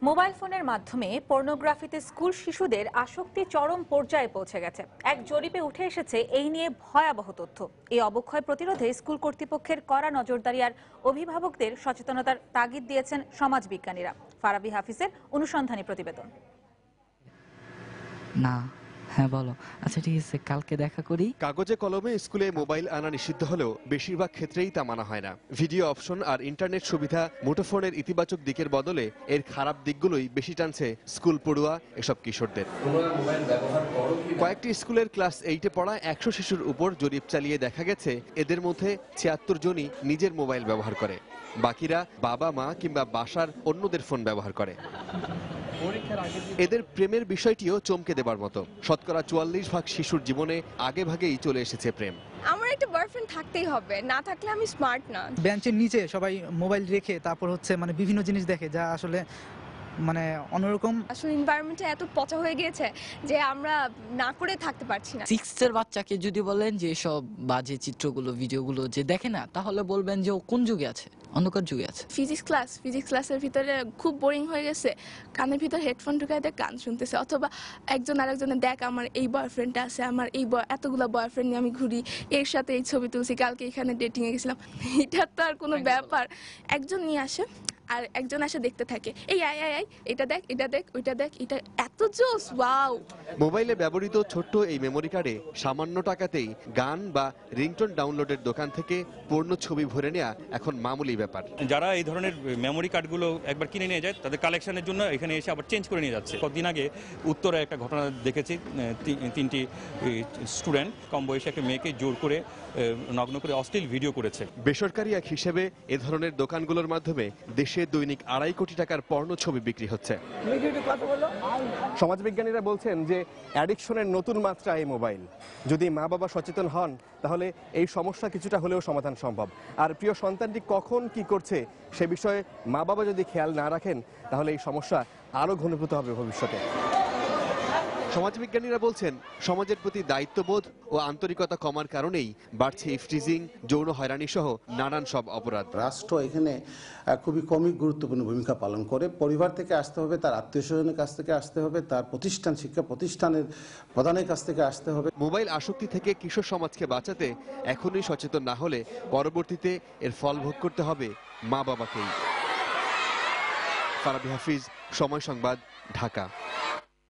Mobile ফোনের মাধ্যমে পর্নোগ্রাফিতে school শিশুদের আসক্তি চরম পর্যায়ে পৌঁছে গেছে। এক জরিপে উঠে এসেছে এই নিয়ে ভয়াবহ তথ্য। এই অবক্ষয় প্রতিরোধে স্কুল কর্তৃপক্ষের কড়া নজরদারি আর অভিভাবকদের সচেতনতার তাগিদ দিয়েছেন সমাজবিজ্ঞানীরা। ফারাবি হাফিজের অনুসন্ধানী প্রতিবেদন। না, হ্যাঁ বলো। আচ্ছা ঠিক আছে, কালকে দেখা করি। কাগজে কলমে স্কুলে মোবাইল আনা নিষিদ্ধ হলেও বেশিরভাগ ক্ষেত্রেই তা মানা হয় না। ভিডিও অপশন আর ইন্টারনেট সুবিধা মুঠোফোনের ইতিবাচক দিকের বদলে এর খারাপ দিকগুলোই বেশি টানছে স্কুল পড়ুয়া এসব কিশোরদের। কয়েকটি স্কুলের ক্লাস 8-এ পড়া 100 শিশুর উপর জরিপ চালিয়ে দেখা গেছে এদের মধ্যে 76 জনই নিজের মোবাইল ব্যবহার করে, বাকিরা বাবা মা কিংবা বাসার অন্যদের ফোন ব্যবহার করে। এদের প্রেমের বিষয়টিও চমকে দেবার মতো। শতকরা 44% শিশুর জীবনে আগে ভাগেই চলে এসেছে প্রেম। আমার একটা বয়ফ্রেন্ড থাকতেই হবে, না থাকলে আমি স্মার্ট না। বেঞ্চের নিচে সবাই মোবাইল রেখে তারপর বিভিন্ন জিনিস দেখে, যা আসলে অন্যরকম। আসলে এনভায়রনমেন্টটা এত পচা হয়ে গিয়েছে যে আমরা না করে থাকতে পারছি না। 6 এর বাচ্চাকে যদি বলেন যে সব বাজে চিত্রগুলো ভিডিওগুলো যে দেখে না, তাহলে বলবেন যে ও কোন যুগে আছে, অন্ধকার যুগে আছে। ফিজিক্স ক্লাসের ভিতরে খুব বোরিং হয়ে গেছে, কানের ভিতর হেডফোন ঢুকায় দেখ গান শুনতেছে, অথবা একজন আরেকজনের দেখ আমার এই বয়ফ্রেন্ডটা আছে, আমার এই এতগুলো বয়ফ্রেন্ড নিয়ে আমি ঘুরি, এর সাথে এই ছবি তুলছি, কালকে এখানে ডেটিং এ গেছিলাম। এটা তো আর কোনো ব্যাপার। একজন নিয়ে আসে আর একজন আসে দেখতে থাকে, এই আয় আয় আয়, এটা দেখ এটা দেখ ওইটা দেখ, এটা এত জোস, ওয়াও। মোবাইলে ব্যবহৃত ছোট্ট এই মেমোরি কার্ডে সামান্য টাকাতেই গান বা রিংটোন ডাউনলোডের দোকান থেকে পূর্ণ ছবি ভরে নেওয়া এখন মামুলি ব্যাপার। যারা এই ধরনের মেমোরি কার্ডগুলো একবার কিনে নিয়ে যায়, তাদের কালেকশনের জন্য এখানে এসে আবার চেঞ্জ করে নিয়ে যাচ্ছে। কদিন আগে উত্তরে একটা ঘটনা দেখেছি, 3টি স্টুডেন্ট কম বয়সী একটা মেয়েকে জোর করে নগ্ন করে অশ্লীল ভিডিও করেছে। বেসরকারি এক হিসেবে এ ধরনের দোকানগুলোর মাধ্যমে দেশে দৈনিক 2.5 কোটি টাকার পর্নো ছবি বিক্রি হচ্ছে। সমাজবিজ্ঞানীরা বলছেন যে অ্যাডিকশনের নতুন মাত্রা এই মোবাইল। যদি মা বাবা সচেতন হন তাহলে এই সমস্যা কিছুটা হলেও সমাধান সম্ভব। আর প্রিয় সন্তানটি কখন কি করছে সে বিষয়ে মা বাবা যদি খেয়াল না রাখেন তাহলে এই সমস্যা আরো ঘনীভূত হবে ভবিষ্যতে। সমাজবিজ্ঞানীরা বলছেন সমাজের প্রতি দায়িত্ববোধ ও আন্তরিকতা কমার কারণেই বাড়ছে ইফটিজিং, যৌন হয়রানি সহ নানান সব অপরাধ। রাষ্ট্র এখানে খুবই কমই গুরুত্বপূর্ণ ভূমিকা পালন করে। পরিবার থেকে আসতে হবে, তার আত্মীয় স্বজনের কাছ থেকে আসতে হবে, তার প্রতিষ্ঠান শিক্ষা প্রতিষ্ঠানের প্রধানের কাছ থেকে আসতে হবে। মোবাইল আসক্তি থেকে কিশোর সমাজকে বাঁচাতে এখনই সচেতন না হলে পরবর্তীতে এর ফল ভোগ করতে হবে মা বাবাকেই। ফারাবি হাফিজ, সময় সংবাদ, ঢাকা।